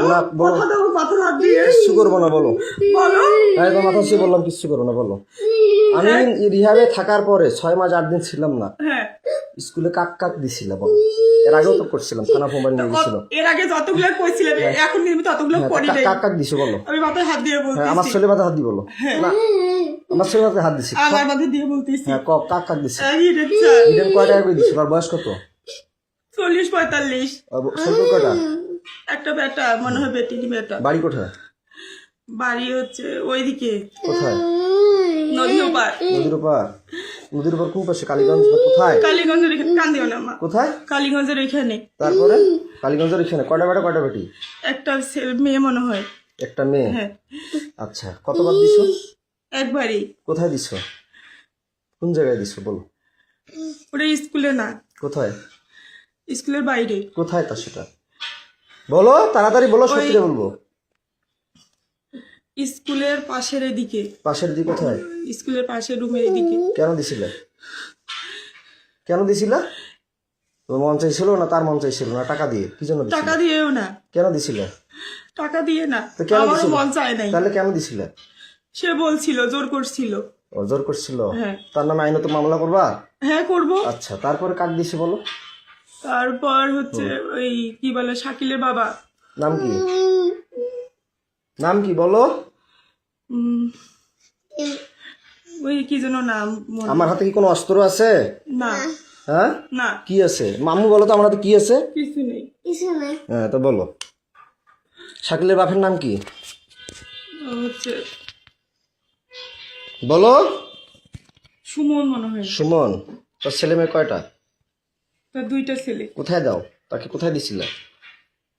বলো না, বলো। কথা দাও মাথার হাত দিয়ে কিচ্ছু করবো না, বলো। বলো হ্যাঁ, তোমার মাথা ছুঁয়ে বললাম কিচ্ছু করবো না, বলো। আমি রিহাবে থাকার পরে 6 মাস 8 দিন ছিলাম না, হ্যাঁ স্কুলে কাক কাক দিছিল, বলো। এর আগেও তো করছিলাম, থানা মোবাইল নিয়ে গেছিল। এর আগে যতগুলো কইছিলাম এখন কিন্তু ততগুলো হ্যাঁ, করি নাই কাক কাক দিছো, বলো। আমি মাথায় হাত দিয়ে হ্যাঁ, আমার বলতেছি ছেলে মাথা হাত দি, বলো। না, আমার ছেলে মাথায় হাত দিছি। আমার মাথায় দিয়ে বলতেছি হ্যাঁ, কাক কাক দিছি। হিরেন ইডেন কয় টাকা করে দিছিল? আর বয়স কত? 40-45 সম্পর্ক কয়টা? একটা বেটা মনে হয় বেটিনি বেটা বাড়ি কোথায়? বাড়ি হচ্ছে ওইদিকে কোথায়? নদীর ওপার নদীর ওপার। নদীর ওপার কোন পাশে? কালীগঞ্জ না কোথায়? কালীগঞ্জের এখানে কান্দিও না মা কোথায়? কালীগঞ্জের এখানে তারপরে কালীগঞ্জের এখানে কয়টা বেটা কয়টা বেটি? একটা মেয়ে মনে হয় একটা মেয়ে। হ্যাঁ আচ্ছা, কতবার দিছো? একবারই কোথায় দিছো? কোন জায়গায় দিছো, বলো। ওটা স্কুলে না কোথায়? স্কুলের বাইরে কোথায় তা সেটা বলো, তাড়াতাড়ি বলো, সত্যি বলবো। স্কুলের পাশের এদিকে পাশের দিকে কোথায়? স্কুলের পাশের রুমের এদিকে কেন দিছিলে? কেন দিছিলা? তোর মন চাইছিল না তার মন চাইছিল না? টাকা দিয়ে কি জন্য দিছিলে? টাকা দিয়েও না কেন দিছিলে? টাকা দিয়ে না তো কেন আমারও দিছিলে? মন চায় নাই তাহলে কেন দিছিলে? সে বলছিল জোর করছিল ও জোর করছিল? হ্যাঁ তার নামে আইনত মামলা করবা? হ্যাঁ করবো আচ্ছা, তারপরে কাক দিছে, বলো। তারপর হচ্ছে ওই কি বলে শাকিলের বাবা নাম কি? নাম কি, বলো। উম, ওই কি যেন নাম মনে- আমার হাতে কি কোনো অস্ত্র আছে? না হ্যাঁ, না কি আছে? মামু বলো তো, আমার হাতে কি আছে? কিছু নেই হ্যাঁ, তো বলো। শাকিলের বাপের নাম কি, হচ্ছে বলো। সুমন মনে হয় সুমন। তোর ছেলে মেয়ে কয়টা? তার 2টা ছেলে কোথায় দাও? তাকে কোথায় দিছিলে?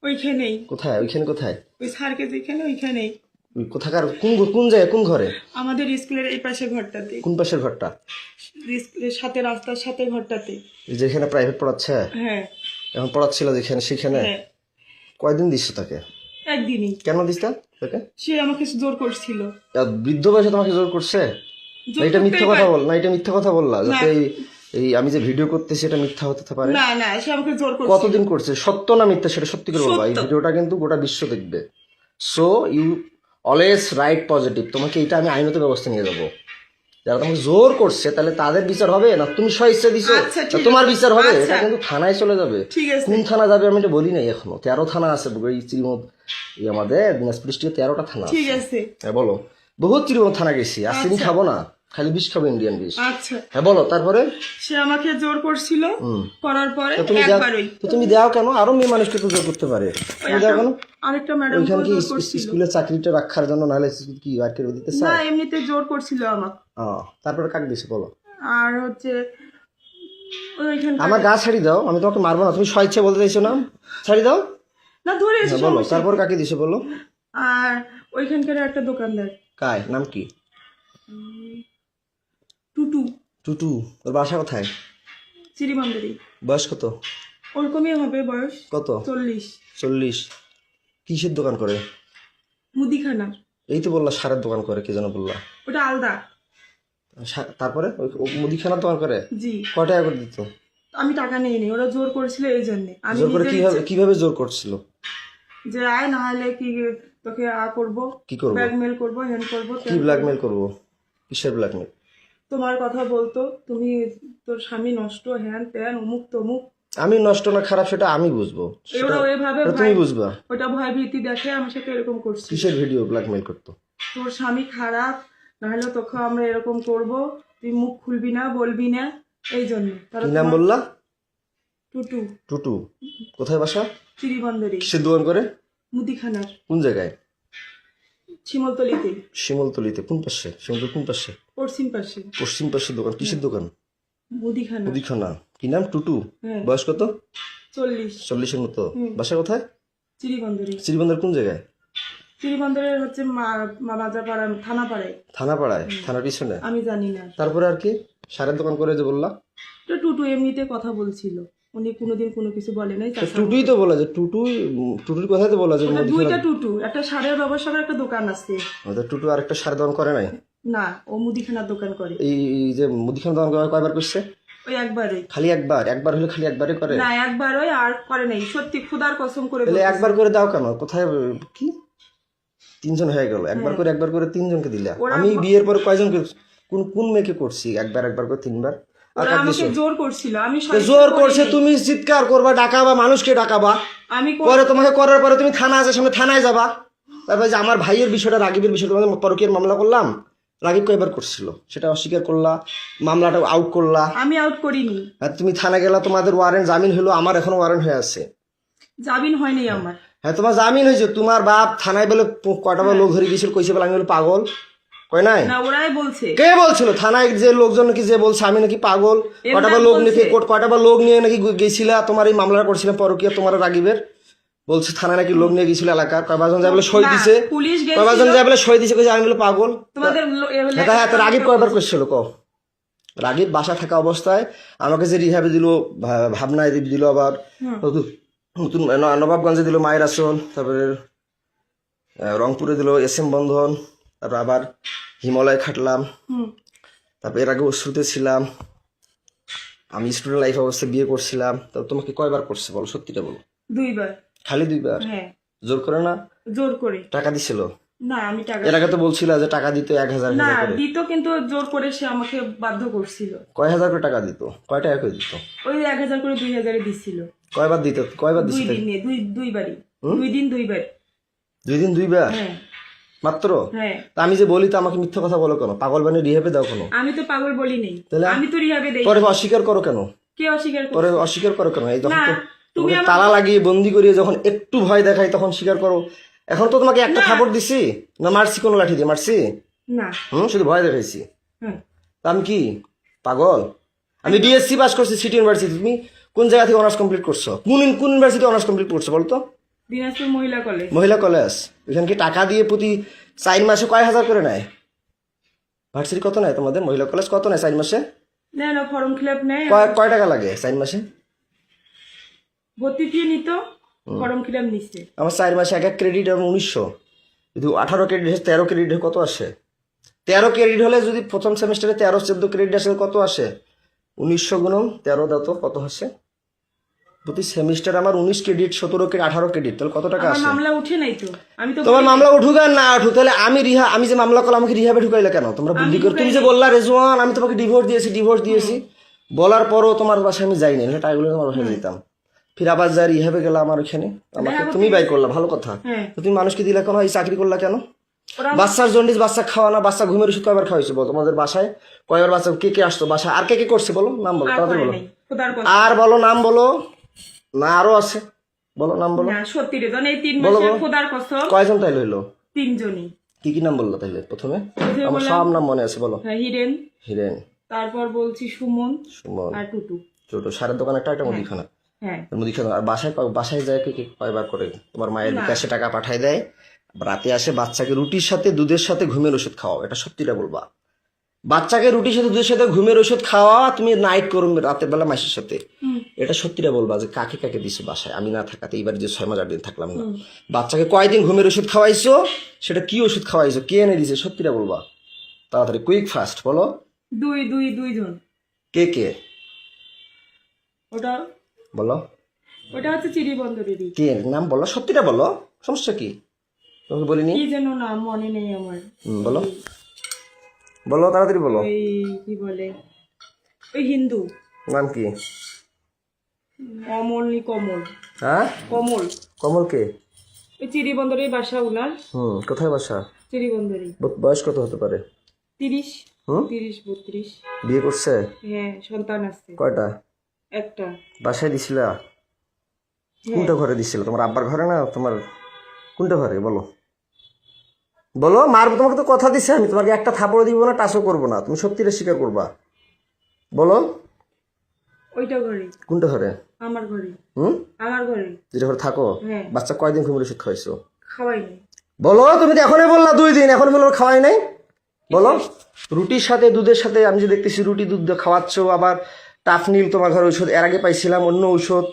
ওইখানেই কোথায়? ওইখানে কোথায়? ওই স্যারকে যেখানে ওইখানেই ওই কোথাকার কোন জায়গায়, কোন ঘরে? আমাদের স্কুলের এই পাশে ঘরটাতে কোন পাশের ঘরটা? স্কুলের সাথে রাস্তার সাথে ঘরটাতে এই যেখানে প্রাইভেট পড়াচ্ছে? হ্যাঁ এখন পড়াচ্ছিল যেখানে, সেখানে? হ্যাঁ কয়দিন দিচ্ছ তাকে? একদিনই কেন দিচ্ছ তাকে? সে আমাকে জোর করছিল আর বৃদ্ধ বয়সে তোমাকে জোর করছে? জোর না, এটা মিথ্যা করতেই কথা পারে। বল না, এটা মিথ্যা কথা বললা যাতে এই আমি যে ভিডিও করতেছি এটা মিথ্যা হতে পারে। না না সে আমাকে জোর করছিল কতদিন করছে? সত্য না মিথ্যা সেটা সত্যি করে বলবা। এই সত্য। ভিডিওটা কিন্তু গোটা বিশ্ব দেখবে। So you always write positive. তোমাকে এটা আমি আইনত ব্যবস্থা নিয়ে যাবো। যারা তোমাকে জোর করছে তাহলে তাদের বিচার হবে, না তুমি স্বেচ্ছা দিছো আচ্ছা, না ঠিক তোমার আছে। বিচার হবে? আচ্ছা। এটা কিন্তু থানায় চলে যাবে। ঠিক আছে কোন থানা যাবে আমি এটা বলি নাই এখনো। 13 থানা আছে এই চিরিমত, এই আমাদের দিনাজপুর ডিস্ট্রিক্টে 13টা থানা ঠিক আছে। আছে হ্যাঁ, বলো। বহুত চিরিমত থানা গেছি, আর চিনি আচ্ছা। খাবো না, খালি বিষ খাবো, ইন্ডিয়ান বিষ। আচ্ছা হ্যাঁ, বলো। তারপরে সে আমাকে জোর করছিল করার পরে তো তুমি দাও, একবারই তো তুমি দাও কেন? আরো মেয়ে মানুষকে তো জোর করতে পারে, তুমি দাও কেন? আরেকটা ম্যাডাম ওইখানে কি জোর করছিল স্কুলের চাকরিটা রাখার জন্য, নাহলে কি আর কেউ দিতে না চায়? এমনিতে জোর করছিল আমাকে তারপরে কাক দিছে, বলো। আর হচ্ছে ওইখানে আমার গা ছাড়ি দাও, আমি তোমাকে মারবো না। তুমি স্বেচ্ছা বলতে চাইছো না, ছাড়ি দাও। না ধরে এসে হ্যাঁ, বলো। সমস্যা তারপর কি? কাকে দিছে, বলো। আর ওইখানকার একটা দোকানদার কায় নাম কি? টুটু টুটু। তোর বাসা কোথায়? চিরিমান্দারি বয়স কত? ওরকমই হবে বয়স কত? 40 40। কিসের দোকান করে? মুদিখানা এই তো বললা সারের দোকান করে, কে যেন বললা। ওটা আলাদা তারপরে ও মুদিখানার দোকান করে? জি কয় টাকা করে দিত? আমি টাকা নেই নি ওরা জোর করেছিল এই জন্য আমি জোর করে নিজের কিভাবে ইচ্ছে- কিভাবে জোর করছিল? যে আয় না হলে কি তোকে করবো কি করবো? ব্ল্যাকমেল করবো হ্যান করবো কি ব্ল্যাকমেল করবো? কিসের ব্ল্যাকমেল? তোমার কথা বলতো তুমি তোর স্বামী নষ্ট হ্যান ত্যান অমুক তমুক আমি নষ্ট না খারাপ সেটা আমি বুঝবো, ওরা ওইভাবে সেটা তুমি বুঝবা। ওটা ভয় ভীতি দেখে আমার সাথে এরকম করছি কিসের ভিডিও ব্ল্যাকমেল করতো? তোর স্বামী খারাপ নাহলে তোকে আমরা এরকম করব তুই মুখ খুলবি না বলবি না এই জন্য কি নাম বললা? টুটু টুটু। কোথায় বাসা? চিরিবন্দরে কিসের দোকান করে? মুদিখানার কোন জায়গায়? শিমলতলিতে শিমলতলিতে। কোন পাশে? শিমলতলি কোন পাশে? পশ্চিম পাশে পশ্চিম পাশে দোকান। কিসের দোকান? মুদিখানা মুদিখানা। কি নাম? টুটু। হ্যাঁ বয়স কত? 40 40-এর মতো। বাসা কোথায়? চিরিবন্দরে শ্রীবন্দর কোন জায়গায়? চিরিবন্দরের হচ্ছে বাজারপাড়া থানাপাড়ায় থানাপাড়ায়। থানার পিছনে। আমি জানি না তারপরে আর কি? সারের দোকান করে যে বললা। তো টুটু এমনিতে কথা বলছিল উনি কোনোদিন কোনো কিছু বলে নাই তো টুটুই তো বলা যে টুটুর কথাই তো বলা যে ওটা 2টা টুটু একটা সারের ব্যবসার একটা দোকান আছে টুটু আরেকটা সারের দোকান করে নাই? না ও মুদিখানার দোকান করে এই যে মুদিখানা দোকান কয়বার করছে? ওই একবারই। খালি একবার? একবার হলে খালি একবারই করে? না একবার ওই আর করে নাই, সত্যি খুদার কসম করে তাহলে বলতেছি। একবার করে দাও কেন? কোথায় কি 3 জন হয়ে গেল, একবার করে 3 জনকে দিলা। আমি বিয়ের পর কয়জনকে কোন কোন মেয়েকে করছি একবার করে 3 বার? আর ওরা কার আমাকে দিছো? জোর করছিল, আমি তো জোর করছে, তুমি চিৎকার করবা, ডাকাবা, মানুষকে ডাকাবা, আমি পরে তোমাকে করার পরে তুমি থানা আছে সামনে, থানায় যাবা। তারপরে যে আমার ভাইয়ের বিষয়টা, রাগিবের বিষয়টা, তোমাদের পরকীয়ার মামলা করলাম, রাগিব কয়বার করছিল সেটা অস্বীকার করলা, মামলাটা আউট করলা। আমি আউট করিনি। আর তুমি থানা গেলা, তোমাদের ওয়ারেন্ট জামিন হলো, আমার এখনো ওয়ারেন্ট হয়ে আছে। জামিন হয়নি আমার। হ্যাঁ তোমার জামিন হয়েছে, তোমার বাপ থানায় বলে কয়টা লোক ধরে গেছিল, কইছে বলে আমি বলে পাগল, কয় নাই? না ওরাই বলছে। কে বলছিল? থানায় যে লোকজন নাকি যে বলছে আমি নাকি পাগল, কয়টা লোক নিয়ে কয়টা লোক নিয়ে নাকি গেছিলা, তোমার এই মামলাটা করছিলাম পরকীয়া, তোমার রাগিবের বলছে থানায় নাকি লোক নিয়ে গেছিল এলাকার, কয়জন যায় বলে সই দিছে, পুলিশ কয়জন যায় বলে সই দিছে, কইছে আমি বলে পাগল। তোমাদের হ্যাঁ তো রাগিব কয়বার করছিল ক? রাগিব বাসা থাকা অবস্থায় আমাকে যে রিহাবে দিল, ভাবনায় দিল, আবার নতুন নবাবগঞ্জে দিল মায়ের আসল, তারপরে রংপুরে দিল SM বন্ধন, তারপর আবার হিমালয় খাটলাম, তারপর এর আগে অশ্রুতে ছিলাম, আমি স্টুডেন্ট লাইফ অবস্থায় বিয়ে করছিলাম। তো তোমাকে কয়বার করছে বলো, সত্যিটা বলো। 2 বার। খালি 2 বার? হ্যাঁ। জোর করে না? জোর করে। টাকা দিছিল? না আমি টাকা, এর আগে তো বলছিল যে টাকা দিত 1000 না করে। দিত কিন্তু জোর করে সে আমাকে বাধ্য করছিল। কয় হাজার করে টাকা দিত? কয় টাকা করে দিত? ওই 1000 করে 2000 দিছিল। কয়বার দিত? কয়বার 2 দিছিল? দিনে, দুই বারই। 2 দিন 2 বার। 2 দিন 2 বার হ্যাঁ মাত্র? হ্যাঁ। তা আমি যে বলি তো আমাকে মিথ্যা কথা বলো কেন? পাগল বানিয়ে রিহেবে দাও কেন? আমি তো পাগল বলি নাই, তাহলে আমি তো রিহাবে দেই। পরে অস্বীকার করো কেন? কে অস্বীকার করে? পরে অস্বীকার করো কেন? এই যখন না, তুমি তোমাকে তালা লাগিয়ে বন্দি করিয়ে যখন একটু ভয় দেখাই তখন স্বীকার করো। এখন তো তোমাকে একটা থাপড় দিছি না, মারছি কোনো লাঠি দিয়ে মারছি? না। শুধু ভয় দেখাইছি। হুম। তা আমি কি পাগল? আমি BSc পাস করছি সিটি ইউনিভার্সিটি। তুমি কোন জায়গা থেকে অনার্স কমপ্লিট করছো? কোন ইউনিভার্সিটি অনার্স কমপ্লিট করছো বলো তো? দিনাজপুর মহিলা কলেজ। মহিলা কলেজ। এখানে কি টাকা দিয়ে প্রতি 4 মাসে কয় হাজার করে নেয়? ভার্সিটি কত নেয় তোমাদের? মহিলা কলেজ কত নেয় 4 মাসে? না ফর্ম ফিল নেই। কয় টাকা লাগে 4 মাসে? ভর্তি ফি নিত, ফর্ম ফিল নিচ্ছে। আমার 4 মাসে এক ক্রেডিট এবং 1900, যদি 18 ক্রেডিট 13 ক্রেডিট কত আসে? 13 ক্রেডিট হলে যদি প্রথম সেমিস্টারে 13-14 ক্রেডিট আসে কত আসে? 1900 গুণন 13 দাও তো কত আসে? প্রতি সেমিস্টার আমার 19 ক্রেডিট, 17 ক্রেডিট, 18 ক্রেডিট, তাহলে কত টাকা আমার আসে? মামলা উঠে নাই তো, আমি তো তোমার মামলা উঠুক আর না উঠুক, তাহলে আমি যে মামলা করলাম আমাকে রিহাবে ঢুকাইলে কেন? তোমরা বুদ্ধি করে তুমি যে বললা রেজওয়ান আমি তোমাকে ডিভোর্স দিয়েছি, বলার পরও তোমার বাসায় আমি যাইনি, না টাকাগুলো তোমার বাসায় যেতাম, ফির আবার যাই রিহাবে গেলাম আমার ওখানে, আমাকে তুমি বাই করলা, ভালো কথা। তো তুমি মানুষকে দিলা কেন? এই চাকরি করলা কেন? বাচ্চার জন্ডিস, বাচ্চা খাওয়া না, বাচ্চা ঘুমের ওষুধ কয়বার খাওয়াইছো বলো? তোমাদের বাসায় কয়বার বাচ্চা, কে আসতো বাসায়? আর কে করছে বলো? নাম বলো তাড়াতাড়ি বলো। আর বলো নাম বলো, না আরো আছে, বলো নাম বলো। না সত্যি রে, এই 3 মাসে খোদার কসম। কয়জন তাইলে হইলো? 3 জনই। কি নাম বললো তাইলে প্রথমে? আমার সব নাম মনে আছে, বলো। হিরেন, হিরেন, তারপর বলছি সুমন আর টুটু। ছোট সারের দোকান একটা মুদিখানা। হ্যাঁ মুদিখানা। আর বাসায় যায় কি কয়বার করে? তোমার মায়ের বিকাশে টাকা পাঠায় দেয়, রাতে আসে বাচ্চাকে রুটির সাথে দুধের সাথে ঘুমের ওষুধ খাওয়াও, এটা সত্যিটা বলবা। বাচ্চাকে রুটির সাথে দুধের সাথে ঘুমের ওষুধ খাওয়া, তুমি নাইট করো রাতের বেলা মাসের সাথে, এটা সত্যিটা বলবা যে কাকে দিছো বাসায় আমি না থাকাতে? এইবার যে 6 মাস 8 দিন থাকলাম না, বাচ্চাকে কয়দিন ঘুমের ওষুধ খাওয়াইছো? সেটা কি ওষুধ খাওয়াইছো? কে এনে দিছে? সত্যিটা বলবা তাড়াতাড়ি, কুইক ফাস্ট বলো। 2 জন। কে? ওটা হচ্ছে চিড়িবন্দরেরই। কে নাম বলো, সত্যিটা বলো, সমস্যা কি? তোমাকে বলিনি কি যেন নাম মনে নেই আমার। বলো তাড়াতাড়ি বলো। ওই কি বলে, ওই হিন্দু নাম কি? কমল। হ্যাঁ কমল কে? ওই চিড়িবন্দরের বাসা উনার। কোথায় বাসা? চিড়িবন্দরে। বয়স কত হতে পারে? 30 32। বিয়ে করছে? হ্যাঁ সন্তান আছে। কয়টা? একটা। বাসায় দিছিলা? কোনটা ঘরে দিছিল? তোমার আব্বার ঘরে না তোমার কোনটা ঘরে বলো? মারবো তোমাকে তো কথা দিছে আমি, তোমাকে একটা থাপড় দিব না, টাচও করবো না, তুমি সত্যিটা স্বীকার করবা, বলো। ওইটা ঘরে। কোনটা ঘরে? আমার ঘরে। আমার ঘরে। যেটা ঘরে থাকো? বাচ্চা কয়দিন ঘুমের ওষুধ খাওয়াইছো? খাওয়াইনি। বলো, তুমি তো এখনই বললা 2 দিন, এখন বলো খাওয়াই নাই, বলো। রুটির সাথে দুধের সাথে আমি যে দেখতেছি রুটি দুধ খাওয়াচ্ছ, আবার টাফনিল তোমার ঘরে ওষুধ, এর আগে পাইছিলাম অন্য ওষুধ,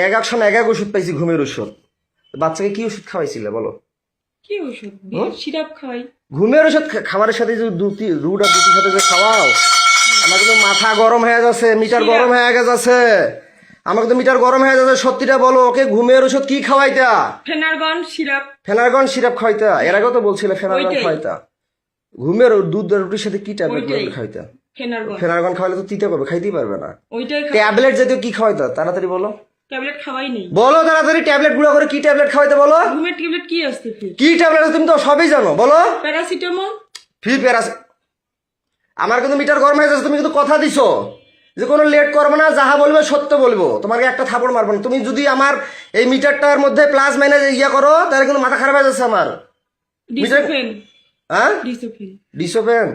এক সময় এক ওষুধ পাইছি ঘুমের ওষুধ। বাচ্চাকে কি ওষুধ খাওয়াইছিলে বলো? কি ওষুধ? সিরাপ খাওয়াই। ঘুমের ওষুধ খাবারের সাথে যে রুট আর দুটির সাথে যে খাওয়াও, আমার কিন্তু মাথা গরম হয়ে যাচ্ছে, মিটার গরম হয়ে গেছে। আমাকে তো মিটার গরম হয়ে যাচ্ছে, সত্যিটা বলো। ওকে ঘুমের ওষুধ কি খাওয়াইতা? Phenergan syrup. ফেনারগন সিরাপ খাওয়াইতা? এর আগেও তো বলছিলে ফেনারগন ওইটাই। খাওয়াইতা। ঘুমের দুধ আর রুটির সাথে কি ট্যাবলেট ওইটাই। খাওয়াইতা? ফেনারগন ফেনারগন খাওয়াইলে তো তিতে করবে, খাইতেই পারবে না। ওইটাই ট্যাবলেট জাতীয় কি খাওয়াইতা? তাড়াতাড়ি বলো, ট্যাবলেট খাওয়াই নেই। বলো তাড়াতাড়ি। ট্যাবলেট গুঁড়া করে কি ট্যাবলেট খাওয়াইতে বলো? ঘুমের ট্যাবলেট কি আসছে ফির? কি ট্যাবলেট তুমি তো সবই জানো, বলো। প্যারাসিটামল। ফ্রি প্যারাস। আমার কিন্তু মিটার গরম হয়ে যাচ্ছে, তুমি কিন্তু কথা দিছো যে কোনো লেট করবে না, যাহা বলবে সত্য বলবো, তোমাকে একটা থাপড় মারবো না। তুমি যদি আমার এই মিটারটার মধ্যে প্লাস মাইনাস ইয়া করো তাহলে কিন্তু মাথা খারাপ হয়ে যাচ্ছে আমার। ডিসোফেন। হ্যাঁ ডিসোফেন। ডিসোপেন?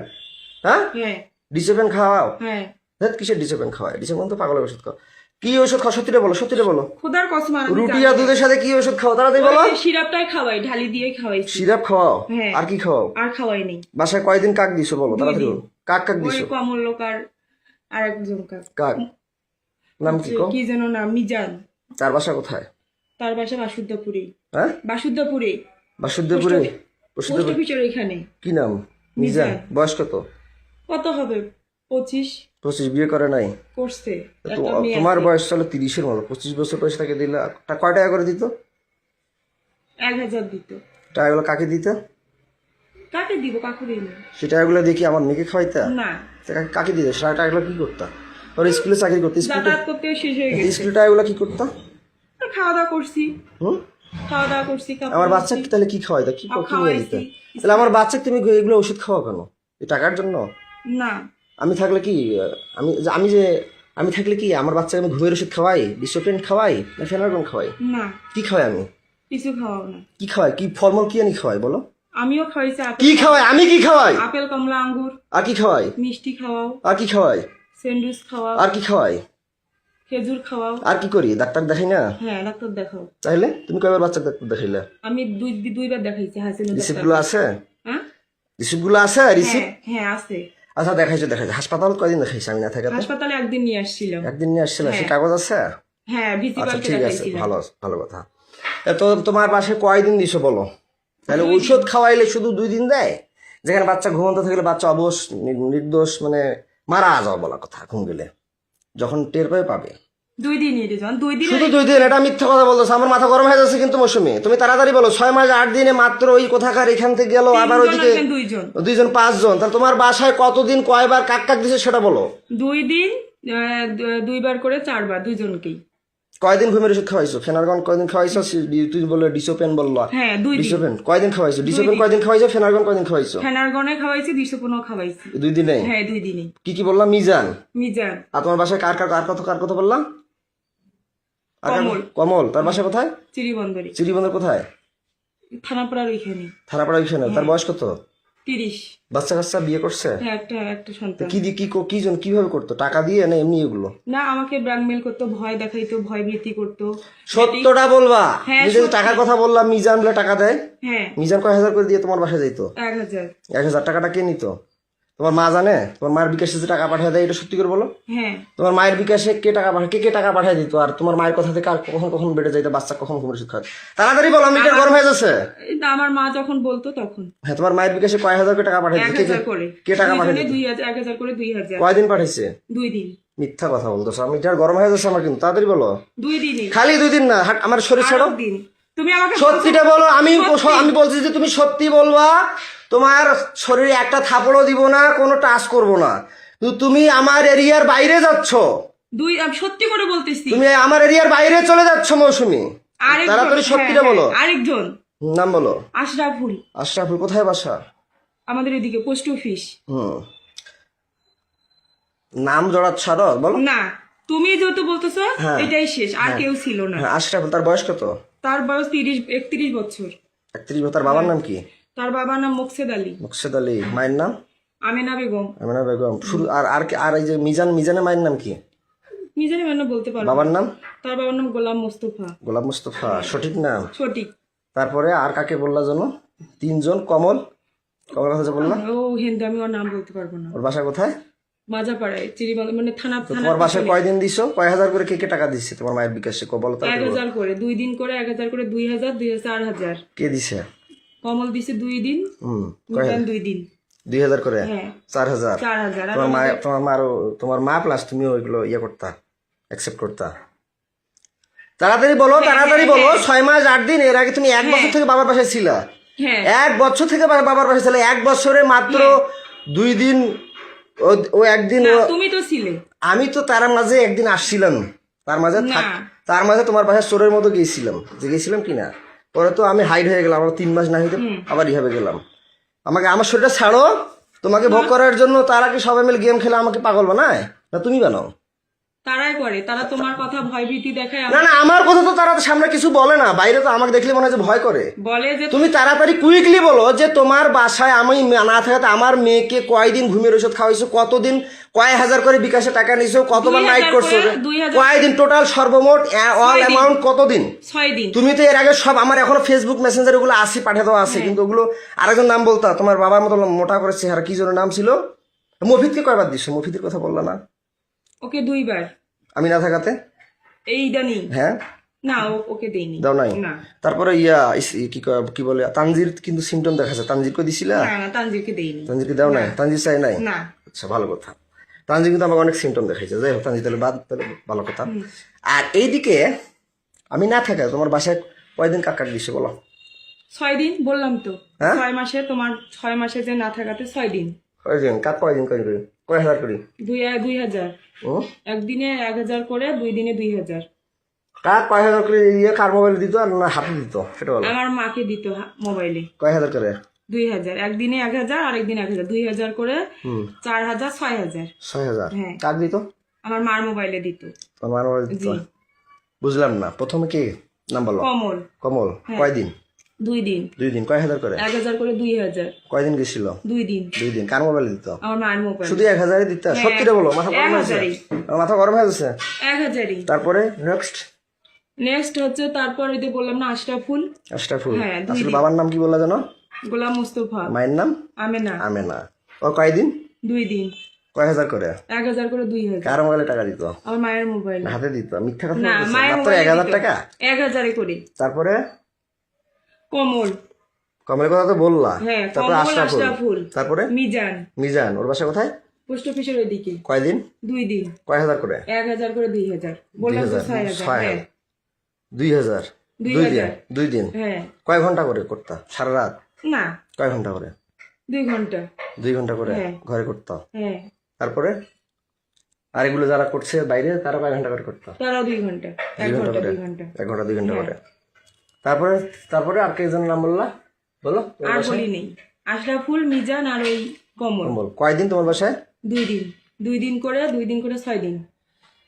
হ্যাঁ হ্যাঁ ডিসোপেন খাওয়াও? হ্যাঁ। দেখ কিসের ডিসোপেন খাওয়ায়? ডিসোপেন তো পাগলের ওষুধ খাও। কি ওষুধ খাও সত্যিটা বলো, সত্যিটা বলো। খোদার কসম আর রুটি আর দুধের সাথে কি ওষুধ খাও তাড়াতাড়ি বলো। সিরাপটাই খাওয়াই, ঢালি দিয়ে খাওয়াইছি। সিরাপ খাওয়াও? হ্যাঁ। আর কি খাওয়াও? আর খাওয়াই নেই। বাসায় কয়দিন কাক দিছো বলো তাড়াতাড়ি বলো। কাক কাক ওই দিছো? কমলকার আর একজন কাক নাম কি কো? কি যেন নাম, মিজান। তার বাসা কোথায়? তার বাসা বাসুদ্ধপুরে। হ্যাঁ বাসুদ্ধপুরে। বাসুদেবপুরে? পোস্ট বাসুদেবপুর অফিসের এখানে। কি নাম? মিজান। বয়স কত? কত হবে? 25। 25। বিয়ে করে নাই? করছে। তো একটা মেয়ে তোমার আছে। বয়স চলো 30-এর মতো। 25 বছর বয়স তাকে দিলে কয় টাকা করে দিত? 1000 দিত। টাকাগুলো কাকে দিত? কাকে দিব? কাকু দিন সে টাকাগুলো দেখি আমার মেয়েকে খাওয়াইতা? না। কাকে দিত? সে টাকাগুলো কি করতা? ওর স্কুলে চাকরি করতে? যাতায়াত করতে শেষ হয়ে গেছে। স্কুলে টাকাগুলো কি করতা? আর খাওয়া দাওয়া করছি। হুম? খাওয়া দাওয়া করছি। কাপড় আমার ধুচ্ছি। বাচ্চাকে তাহলে কি খাওয়াইতা? কি আর কি নিয়ে দিতে? খাওয়াইছি। তাহলে আমার বাচ্চাকে তুমি এগুলো ওষুধ খাওয়া কেন? এই টাকার জন্য? না। আমি থাকলে কি আমি আমি যে আমি থাকলে কি আমার বাচ্চাকে আমি ঘুমের ওষুধ খাওয়াই, ডিসোপেন খাওয়াই, না ফেনারগন খাওয়াই? না কি খাওয়াই আমি? কিছু খাওয়াও না। কি খাওয়াই? কি ফলমূল কি আনি খাওয়াই বলো? আমিও খাওয়াইছি কি খাওয়াই? আমি কি খাওয়াই? আপেল কমলা আঙ্গুর। আর কি খাওয়াই? মিষ্টি খাওয়াও। আর কি খাওয়াই? স্যান্ডউইচ খাওয়াও। আর কি খাওয়াই? খেজুর খাওয়াও। আর কি করি? ডাক্তার দেখাই না? হ্যাঁ ডাক্তার দেখাও। তাইলে তুমি কয়বার বাচ্চা ডাক্তার দেখাইলে? আমি দুইবার দেখাইছি হাসিনা রিসিপ্ট ডাক্তার। গুলো আছে? হ্যাঁ রিসিপ্ট গুলো আছে? রিসিপ্ট? হ্যাঁ হ্যাঁ আছে। আচ্ছা দেখাইছো দেখাইছো। হাসপাতাল কয়দিন দেখাইছি আমি না থাকাতে? হাসপাতালে একদিন নিয়ে আসছিলাম। একদিন নিয়ে আসছিল, সে হ্যাঁ। কাগজ আছে? হ্যাঁ আচ্ছা ভিসিপালকে ঠিক আছে, দেখাইছিলাম। ভালো ভালো কথা। তো তোমার পাশে কয়দিন দিছো বলো? তাহলে ঔষধ খাওয়াইলে শুধু 2 দিন দেয়? যেখানে বাচ্চা ঘুমন্ত থাকলে বাচ্চা অবশ নির্দোষ মানে মারা যাওয়া বলা কথা ঘুম গেলে, যখন টের পাবে পাবে। 2 দিনই রে জন, 2 দিন। শুধু 2 দিন? এটা মিথ্যা কথা বলতেছে, আমার মাথা গরম হয়ে যাচ্ছে কিন্তু মৌসুমি। তুমি তাড়াতাড়ি বলো। 6 মাস 8 দিনে মাত্র ওই কোথাকার এখান থেকে গেল, আবার ওইদিকে 2 জন 5 জন। তাহলে তোমার বাসায় কতদিন কয়বার কাক কাক দিছে সেটা বলো। 2 দিন 2 বার করে 4 বার দুইজনকেই। কয়দিন ঘুমের ওষুধ খাওয়াইছো? ফেনারগন কয়দিন খাওয়াইছো? তুই বললে ডিসোপেন বললো। হ্যাঁ 2 দিন। ডিসোপেন কয়দিন খাওয়াইছো? ডিসোপেন কয়দিন খাওয়াইছো? ফেনারগন কয়দিন খাওয়াইছো? ফেনারগনে খাওয়াইছি, ডিসোপনও খাওয়াইছি। 2 দিনে? হ্যাঁ 2 দিনই। কি কি বললাম? মিজান। মিজান। আর তোমার বাসায় কার কথা বললাম? কমল। কমল। তার বাসা কোথায়? চিরিবন্দরে। চিরিবন্দর কোথায়? থানাপাড়ার ওইখানে। থানাপাড়া ওইখানে। তার বয়স কত? 30। বাচ্চা কাচ্চা বিয়ে করছে? হ্যাঁ একটা সন্তান। কি দিয়ে কি জন কিভাবে করতো? টাকা দিয়ে না এমনি এগুলো? না আমাকে ব্ল্যাকমেল করতো, ভয় দেখাইতো, ভয় ভীতি করতো। সত্যটা বলবা। হ্যাঁ, তুমি যদি সত্যি। টাকার কথা বললাম, মিজান বলে টাকা দেয়। হ্যাঁ মিজান কয় হাজার করে দিয়ে তোমার বাসায় যাইতো? 1000। 1000 টাকাটা কে নিত? তোমার মা জানে? তোমার মায়ের বিকাশে যে টাকা পাঠিয়ে দেয়, এটা সত্যি করে বলো। হ্যাঁ তোমার মায়ের বিকাশে কে টাকা পাঠায়? কে টাকা পাঠিয়ে দিত? আর তোমার মায়ের কথা থেকে আর কখন কখন বেড়ে যাইতো বাচ্চা, কখন ঘুমের ওষুধ খায়? তাড়াতাড়ি বলো, আমি এটা গরম হয়ে যাচ্ছে। এই তো আমার মা যখন বলতো তখন হ্যাঁ, তোমার মায়ের বিকাশে কয় হাজার করে টাকা পাঠিয়ে দিত? 1000 করে। কে টাকা পাঠিয়ে দিত? 1000 করে 2000। কয়দিন পাঠাইছে? 2 দিন। মিথ্যা কথা বলতেছো। আমি এটা গরম হয়ে যাচ্ছে আমার কিন্তু। তাড়াতাড়ি বলো। 2 দিনই। খালি 2 দিন না, আমার শরীর ছাড়ো। 8 দিন। তুমি আমাকে সত্যিটা বলো। আমি বলছি যে তুমি সত্যি বলবা। তোমার শরীরে একটা থাপড়ও দিব না, কোনো টাচ করব না। তুমি আমার এরিয়ার বাইরে যাচ্ছ। আমি সত্যি করে বলতেছি। তুমি আমার এরিয়ার বাইরে চলে যাচ্ছ মৌসুমি। আরেকজন, তাড়াতাড়ি সত্যিটা হ্যাঁ, বলো। আরেকজন নাম বলো। আশরাফুল। আশরাফুল কোথায় বাসা? আমাদের এদিকে পোস্ট অফিস। নাম জড়াত ছাড়ো বলো। না তুমি যেহেতু বলতেছো হ্যাঁ। এটাই শেষ, আর কেউ ছিল না। হ্যাঁ, আশরাফুল। তার বয়স কত? তার বয়স 31 বছর। 31 বছর। তার বাবার নাম কি? তার বাবার নাম মোকসেদ আলী। মুকসেদ আলী। মায়ের নাম? আমেনা বেগম। আমিনা বেগম। শুরু আর এই যে মিজানের মায়ের নাম কি? নিজের মানে বলতে পারবো। বাবার নাম? তার বাবার নাম গোলাম মোস্তফা। গোলাম মুস্তফা সঠিক নাম? সঠিক। তারপরে আর কাকে বললা জানো? 3 জন। কমল কথা যে বললাম। ও হিন্দু, আমি ওর নাম বলতে পারবো না। ওর বাসা কোথায়? মাজাপাড়ায়, চিরিবাংলা মানে থানা। তোমার বাসায় কয়দিন দিছো? কয় হাজার করে কে টাকা দিচ্ছে তোমার মায়ের বিকাশে? বলো তো। 1000 করে 2 দিন করে 1000 করে 2000 4000। কে দিছে? কমল দিছে 2 দিন, হুম। মিজান 2 দিন। 2000 করে হ্যাঁ 4000 4,000 আর তোমার মা প্লাস তুমি ওইগুলো ইয়ে করতা অ্যাকসেপ্ট করতা তাড়াতাড়ি বলো তাড়াতাড়ি বলো 6 মাস 8 দিন এর আগে তুমি 1 বছর থেকে বাবার পাশে ছিলা হ্যাঁ 1 বছর থেকে বাবার পাশে ছিলে 1 বছরে মাত্র 2 দিন ও একদিন না, তুমি তো ছিলে আমি তো তার মাঝে একদিন আসছিলাম তার মাঝে তার মাঝে তোমার বাসায় চোরের মতো গেছিলাম কিনা পরে তো আমি হাইড হয়ে গেলাম আমার 3 মাস না হইতে আবার রিহাবে গেলাম আমাকে আমার শরীরটা ছাড়ো তোমাকে ভোগ করার জন্য তারা কি সবাই মিলে গেম খেলে আমাকে পাগল বানায় না তুমি বানাও তারাই করে তারা তোমার কথা ভয় ভীতি দেখায় না না আমার কথা তো তারা তো সামনে কিছু বলে না বাইরে তো আমাকে দেখলে মনে হয় যে ভয় করে বলে যে তুমি তাড়াতাড়ি কুইকলি বলো যে তোমার বাসায় আমি না থাকাতে আমার মেয়েকে কয়দিন ঘুমের ওষুধ খাওয়াইছো কতদিন কয় হাজার করে বিকাশে টাকা নিছো কতবার 2000 নাইট করছো করে, 2000 কয়দিন টোটাল সর্বমোট অল অ্যামাউন্ট কতদিন 6 দিন তুমি তো এর আগে সব আমার এখনো ফেসবুক মেসেঞ্জার ওগুলো আসি পাঠিয়ে দেওয়া আছে কিন্তু ওগুলো আরেকজন নাম বলতা তোমার বাবার মতো মোটা করে চেহারা কি যেন নাম ছিল মফিদকে কয়বার দিছো মফিদের কথা বললা না ওকে 2 বার আমি না থাকাতে এই দানি হ্যাঁ না ওকে দেইনি দাও নাই না তারপরে কি বলে তানজির কিন্তু সিমটম দেখাচ্ছে তানজিরকে দিছিলা না তানজিরকে দেইনি তানজিরকে দাও নাই তানজির চাই নাই না আচ্ছা ভালো কথা তানজির কিন্তু আমাকে অনেক সিমটম দেখাইছে যাই হোক তানজির তাহলে ভালো কথা আর এইদিকে আমি না থাকা তোমার বাসায় কয়দিন কাকার দিছে বলো 6 দিন বললাম তো হ্যাঁ? 6 মাসে তোমার 6 মাসে যে না থাকাতে 6 দিন কয়দিন কাক কয়দিন করি কয় হাজার করি 2000 ও একদিনে 1000 করে 2 দিনে 2000 কাক কয় হাজার করে ইয়ে কার মোবাইল দিত আর না হাতে দিত সেটা বলো আমার মাকে দিত মোবাইলে কয় হাজার করে 2000 একদিনে 1000 আর একদিন 1000 2000 করে 4000 6000 6000 হ্যাঁ। কাক দিত আমার মার মোবাইলে দিত তোমার মোবাইল দিত জি বুঝলাম না প্রথমে কি নাম বলো কমল কমল কয়দিন 2 দিন 2 দিন কয় হাজার করে 1000 করে 2000 কয়দিন গেছিল 2 দিন 2 দিন কার মোবাইল দিত আমার মার মোবাইল শুধু 1000 দিত সত্যি বলো মাথা গরম হয়েছে 1000 আমার মাথা গরম হয়ে যাচ্ছে 1000ই তারপরে নেক্সট নেক্সট হচ্ছে তারপর ওই যে বললাম না আশরাফুল আশরাফুল হ্যাঁ, 2 আসলে দিন। বাবার নাম কি বললা জানো গোলাম মুস্তফা মায়ের নাম আমেনা আমেনা ওর কয়দিন 2 দিন কয় হাজার করে 1000 করে 2000 কার মোবাইলে টাকা দিত আমার মায়ের মোবাইল হাতে দিত মিথ্যা কথা না বলতেছে। মায়ের মাত্র মোবাইল 1000 টাকা 1000 করে তারপরে কমল কমলের কথা তো বললা হ্যাঁ তারপরে কমল আশরাফুল আশরাফুল তারপরে মিজান মিজান ওর বাসা কোথায় পোস্ট অফিসের ওইদিকে কয়দিন 2 দিন কয় হাজার করে 1000 করে 2000 বললাম তো 6000 হ্যাঁ 2000 2000 2 দিন হ্যাঁ কয় ঘন্টা করে করতা সারা রাত না কয় ঘন্টা করে 2 ঘন্টা 2 ঘন্টা করে হ্যাঁ। ঘরে করতা হ্যাঁ তারপরে আর এগুলো যারা করছে বাইরে তারা কয় ঘন্টা করে করতা তারাও 2 ঘন্টা 1 2 ঘন্টা ঘন্টা করে 2 ঘন্টা 1 ঘন্টা 2 ঘন্টা করে তারপরে তারপরে আর কে নাম বললা বলো আর বলি নেই আশরাফুল মিজান আর ওই কমল বল কয়দিন তোমার বাসায় 2 দিন 2 দিন করে 6 দিন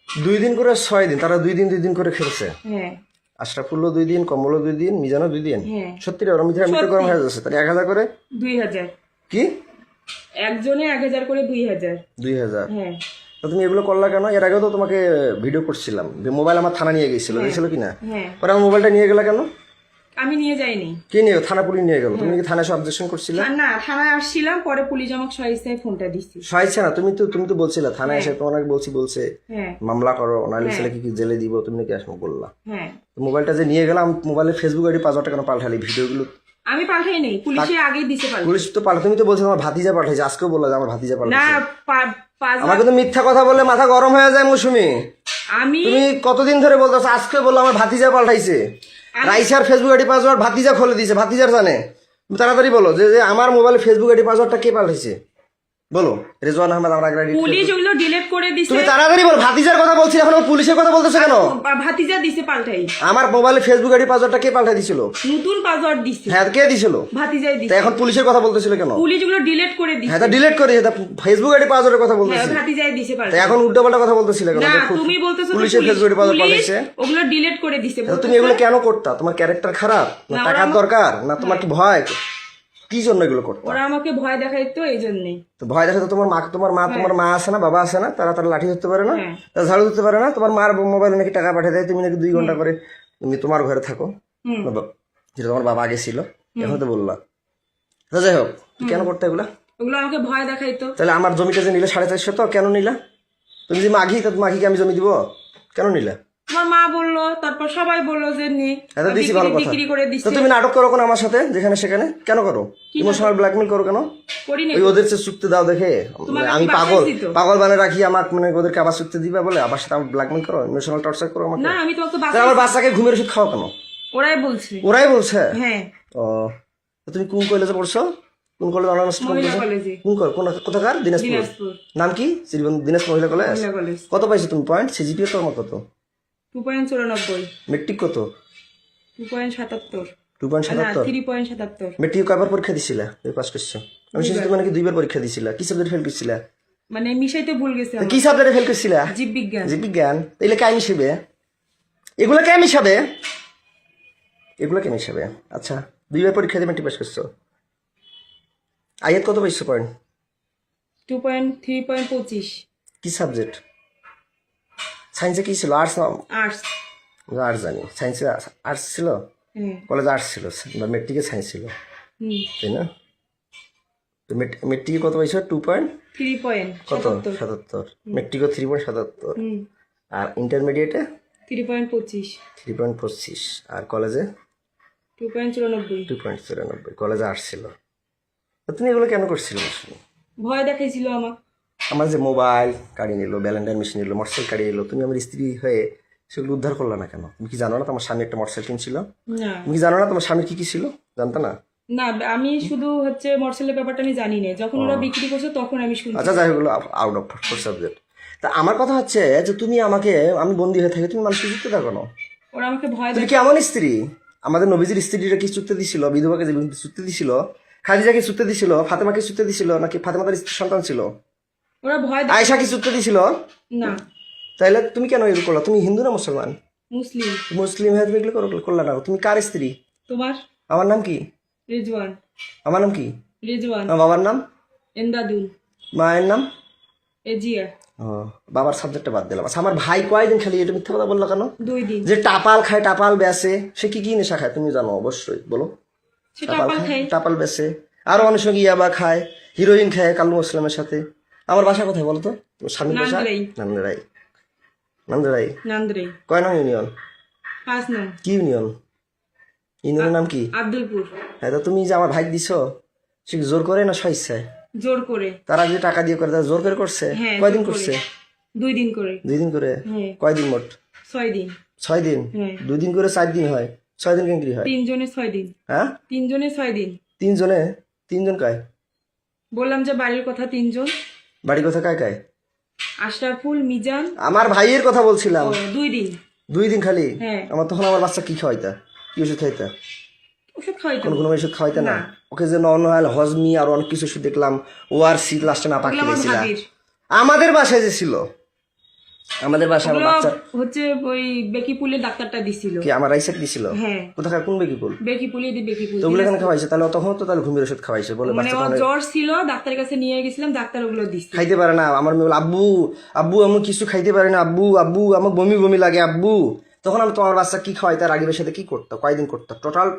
2 দিন করে 6 দিন তারা 2 দিন করে খেলছে হ্যাঁ আশরাফুল্লো 2 দিন কমলও 2 দিন মিজানও 2 দিন হ্যাঁ সত্যি রে ওরা মিথ্যা গরম হয়ে যাচ্ছে তাহলে 1000 করে 2000 কি একজনে 1000 করে 2000 2000 হ্যাঁ তো তুমি এগুলো করলা কেন এর আগেও তো তোমাকে ভিডিও করছিলাম মোবাইল আমার থানা নিয়ে গেছিল গেছিল কিনা হ্যাঁ পরে আমার মোবাইলটা নিয়ে গেলা কেন আমি নিয়ে যাইনি কি নিয়ে থানা পুলিশ নিয়ে গেল তুমি কি থানায় অবজেকশন করছিলে আর না থানায় আসছিলাম পরে পুলিশ আমাকে সহিস্তায় ফোনটা দিচ্ছে সহায়ছে না তুমি তো বলছিলে থানায় এসে তোমার বলছে হ্যাঁ মামলা করো নাহলে ছেলে কি জেলে দিব তুমি নাকি আসবো বললা হ্যাঁ তো মোবাইলটা যে নিয়ে গেলাম মোবাইলে ফেসবুক আইডি 5000 টাকা পাল্টালি ভিডিওগুলো আমি পাঠাই নেই পুলিশে আগেই দিছে পাল্টা পুলিশ তো পাল্টা তুমি তো বলছো আমার ভাতিজা পাঠাইছে আজকেও বললা যে আমার ভাতিজা না পাল্টাইছে পাঁচ আমাকে তো মিথ্যা কথা বললে মাথা গরম হয়ে যায় মৌসুমি আমি তুমি কতদিন ধরে বলতেছো আজকে বললো আমার ভাতিজা পাল্টাইছে রাইসার ফেসবুক আইডি পাসওয়ার্ড ভাতিজা খুলে দিয়েছে ভাতিজার জানে তুমি তাড়াতাড়ি বলো যে আমার মোবাইলে ফেসবুক আইডি পাসওয়ার্ডটা কে পাল্টাইছে বলো রেজওয়ান আহমেদ আমার আগে পুলিশ ওগুলো ডিলিট করে দিছে তুমি তাড়াতাড়ি বলো ভাতিজার কথা বলছি এখন পুলিশের কথা বলতেছো কেন ভাতিজা দিছে পাল্টাই আমার মোবাইলে ফেসবুক আইডি পাসওয়ার্ডটা কে পাল্টাই দিছিল নতুন পাসওয়ার্ড দিছে হ্যাঁ কে দিছিল ভাতিজাই তা দিছে এখন পুলিশের কথা বলতেছিল কেন পুলিশ ওগুলো ডিলিট করে দিছে হ্যাঁ তা ডিলিট করে দিয়েছে ফেসবুক আইডি পাসওয়ার্ডের কথা হ্যাঁ বলতেছি ভাতিজাই দিছে তা পাল্টা এখন উল্টোপাল্টা কথা বলতেছিলে কেন না যে তুমি বলতেছো তো পুলিশের ফেসবুক আইডি পাসওয়ার্ড পুলিশ পাল্টাইছে ওগুলো ডিলিট করে দিছে তা তুমি এগুলো কেন করতা তোমার ক্যারেক্টার খারাপ না না, টাকার দরকার না তোমার কি ভয় কি জন্য এগুলো করতা ওরা আমাকে ভয় দেখাইতো এই জন্যই তো ভয় দেখে তো তোমার মা আছে না বাবা আছে না তারা লাঠি ধরতে পারে না হ্যাঁ। তারা ঝাড়ু ধরতে পারে না তোমার মার মোবাইলে নাকি টাকা পাঠিয়ে দেয় তুমি নাকি 2 ঘন্টা করে তুমি তোমার ঘরে থাকো হুম যেটা তোমার বাবা আগে ছিল এখন তো বললা তো যাই হোক তুমি কেন করতে এগুলা ওগুলো আমাকে ভয় দেখাইতো তাহলে আমার জমিটা যে নিলে 450 তো কেন নিলা তুমি যে মাঘি তা মাঘিকে আমি জমি দিব কেন নিলা তোমার মা বললো, তারপর সবাই বললো যে নে এটা দিছি ভালো কথা। বিক্রি করে তো দিচ্ছে। তুমি নাটক করো কেন আমার সাথে যেখানে সেখানে কেন করো? ইমোশনাল ব্ল্যাকমেল করো কেন? করি না ওই ওদের যে চুক্তি দাও দেখে তোমাকে আমি কি বাসায় পাগল দিত? পাগল বানিয়ে রাখি আমাকে, মানে ওদেরকে আবার চুক্তি দিবে বলে আবার সাথে আমার ব্ল্যাকমেল করো, ইমোশনাল টর্চার করো আমাকে। না আমি তোমাকে তাহলে আমার বাচ্চাকে ঘুমের ওষুধ খাওয়া কেন? ওরাই বলছে। ওরাই বলছে? হ্যাঁ ও তো তুমি কোন কলেজে পড়ছো? কোন কলেজ অনার্স মহিলা কলেজে। কোথাকার? দিনাজপুর। দিনাজপুর নাম কি? দিনাজপুর মহিলা কলেজ। মহিলা কলেজ। কত পাইছো তুমি পয়েন্ট? সিজিপিএ তোমার কত? 2.94 মেট্রিক কত? 2.77 2.77। 3.77 মেট্রিক কয়বার পরীক্ষা দিছিলা? তুমি পাস করছো? আমি শুনছি তুমি নাকি 2বার পরীক্ষা দিছিলা। কি সাবজেক্ট ফেল করছিলা? মানে মিশাইতে ভুল গেছে তো আমার। কি সাবজেক্টে ফেল করছিলা? জীববিজ্ঞান। জীববিজ্ঞান। এগুলো কে মিশাবে? এগুলো কে মিশাবে? এগুলো কে মিশাবে? আচ্ছা 2বার পরীক্ষা দিয়ে মেট্রিক পাস করছো। আয়াত কত পাইছো পয়েন্ট? 3.25 কি সাবজেক্ট? সায়েন্সে কি ছিল? আর্টস না? আর্টস। আর্টস জানি। সায়েন্সে আর্টস ছিল? হ্যাঁ কলেজে আর্টস ছিল বা মেট্রিকে সায়েন্স ছিল, হুম তাই না? তো মেট্রিকে কত পাইছো? 2 পয়েন্ট কত? 3.77 77। মেট্রিকও 3.77। হুম আর ইন্টারমিডিয়েটে 3.25 3.25। আর কলেজে 2.94 2.94। কলেজে আর্টস ছিল। তো তুমি এগুলো কেন করছিলে? ভয় দেখাইছিল আমার। আমার যে মোবাইল কাড়িয়ে নিল, ব্যালেন্ডার মেশিন নিল, মোটরসাইকেল কাড়িয়ে নিল, তুমি আমার স্ত্রী হয়ে সেগুলো উদ্ধার করলা না কেন? তুমি কি জানো না তোমার স্বামী একটা মোটরসাইকেল কিনছিল? না তুমি কি জানো না তোমার স্বামীর কি কি ছিল? জানতো না? না আমি শুধু হচ্ছে মোটরসাইকেলের ব্যাপারটা আমি জানি না, যখন ওরা বিক্রি করছে তখন আমি শুনছি। আচ্ছা যাই হোক, আউট অফ সাবজেক্ট। তা আমার কথা হচ্ছে যে তুমি আমাকে, আমি বন্দী হয়ে থাকি, তুমি মানুষকে চুক্তি দাও কেন? ওরা আমাকে ভয় তুমি কি এমন স্ত্রী? আমাদের নবীজির স্ত্রীরা কি চুক্তি দিছিল? বিধবাকে যে চুক্তি দিছিল, খাদিজাকে চুক্তি দিছিল, ফাতেমাকে চুক্তি দিছিল, নাকি ফাতেমাদের সন্তান ছিল? ওরা ভয় আয়েশা কি চুক্তি দিছিল? না তাইলে তুমি কেন এগুলো করলা? তুমি হিন্দু না মুসলমান? মুসলিম। মুসলিম হয়ে তুমি এগুলো করলা না। তুমি কার স্ত্রী? তোমার? আমার নাম কি? রেজওয়ান। আমার নাম কি? রেজওয়ান। আমার বাবার নাম? এন্দাদুল। মায়ের নাম? এজিয়া। ও বাবার সাবজেক্টটা বাদ দিলাম। আচ্ছা আমার ভাই কয়দিন খালি এটা মিথ্যা কথা বললো কেন? 2 দিন। যে টাপাল খায়, টাপাল বেচে, সে কি কি নেশা খায় তুমি জানো অবশ্যই, বলো। সে টাপাল খাই। টাপাল বেচে, আরো অনেক সঙ্গে ইয়াবা খায়, হিরোইন খায় কালু মুসলামের সাথে। আমার বাসা কোথায় বলো তো? স্বামীর বাসা নান্দারাই। নান্দারাই। নান্দারাই নান্দ্রাই। কয় নং ইউনিয়ন? 5 নং। কি ইউনিয়ন? ইউনিয়নের নাম কি? আব্দুলপুর। হ্যাঁ তো তুমি যে আমার ভাই দিছো, সে কি জোর করে না স্বেচ্ছায়? জোর করে। তারা যে টাকা দিয়ে করে, তারা জোর করে করছে? হ্যাঁ, কয়দিন জোর করে। করছে? 2 দিন করে। 2 দিন করে? হ্যাঁ। কয়দিন মোট? 6 দিন। 6 দিন? হ্যাঁ। 2 দিন করে 4 দিন হয়, 6 দিন কেন কি হয়? 3 জনে 6 দিন। হ্যাঁ 3 জনে 6 দিন। 3 জনে? 3 জন কায়? বললাম যে বাড়ির কথা 3 জন। বাড়ি কথা কায় কায়? আশরাফুল, মিজান। আমার ভাইয়ের কথা বলছিলাম। 2 দিন। 2 দিন খালি? হ্যাঁ। তখন আমার বাচ্চা কি খাওয়াইতা? কি ওষুধ খাইতা? ওষুধ খাওয়াইতো। কোনো ওষুধ খাওয়াইতা না? না। ওকে যে নর্মাল হজমি আর অনেক কিছু ওষুধ দেখলাম, ওআরসি লাস্টে না পাখি ওগুলো আমার দিয়েছিলা। ভাবির। আমাদের বাসায় যে ছিল, আমাদের বাসায় আমার ওগুলো বাচ্চা হচ্ছে ওই বেকিপুলের ডাক্তারটা দিছিল। কি আমার রাইসেট দিছিল? হ্যাঁ। কোথাকার কোন বেকিপুল? বেকিপুলে দি বেকিপুল। তো ওগুলো কেন খাওয়াইছে? তাহলে তখন তো তাহলে ঘুমের ওষুধ খাওয়াইছে বলে মানে বাচ্চা ওর তখন জ্বর ছিল, ডাক্তারের কাছে নিয়ে গেছিলাম, ডাক্তার ওগুলো দিচ্ছে। খাইতে পারে না। আমার মেয়ে বলে, আব্বু আব্বু আমি কিছু খাইতে পারি না, আব্বু আব্বু আমার বমি বমি লাগে আব্বু। তখন আমি তোমার বাচ্চা কি খাওয়াইতে, রাগিবের সাথে কি করতো, কয়দিন করতো টোটাল?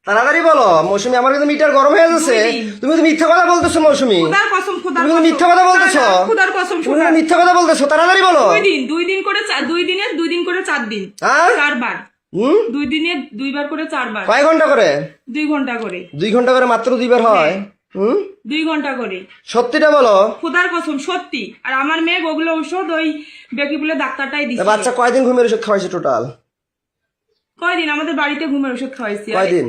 তাড়াতাড়ি বলো মৌসুমী, আমার কিন্তু মিটার গরম হয়ে যাচ্ছে। 2 দিন। তুমি তো মিথ্যা কথা বলতেছো মৌসুমী, খোদার কসম, খোদার তুমি কসম। মিথ্যা কথা বলতেছো। খোদার কসম, তুমি কিন্তু মিথ্যা কথা বলতেছো, তাড়াতাড়ি বলো। 2 দিন, 2 দিন করে 2 দিনে 2 দিন করে 4 দিন। হ্যাঁ 4 বার। 2 দিনে 2 বার করে 4 বার। কয় ঘন্টা করে? 2 ঘন্টা করে। 2 ঘন্টা করে মাত্র 2 বার হয়? 2 ঘন্টা করে। সত্যিটা বলো। খোদার কসম সত্যি। আর আমার মেয়ে ওগুলো ঔষধ ওই বেকিপুলের ডাক্তারটাই তা দিচ্ছে। বাচ্চা কয়দিন ঘুমের ওষুধ খাওয়াইছে টোটাল? কয়দিন আমাদের বাড়িতে ঘুমের ওষুধ খাওয়াইছি। আর কয়দিন?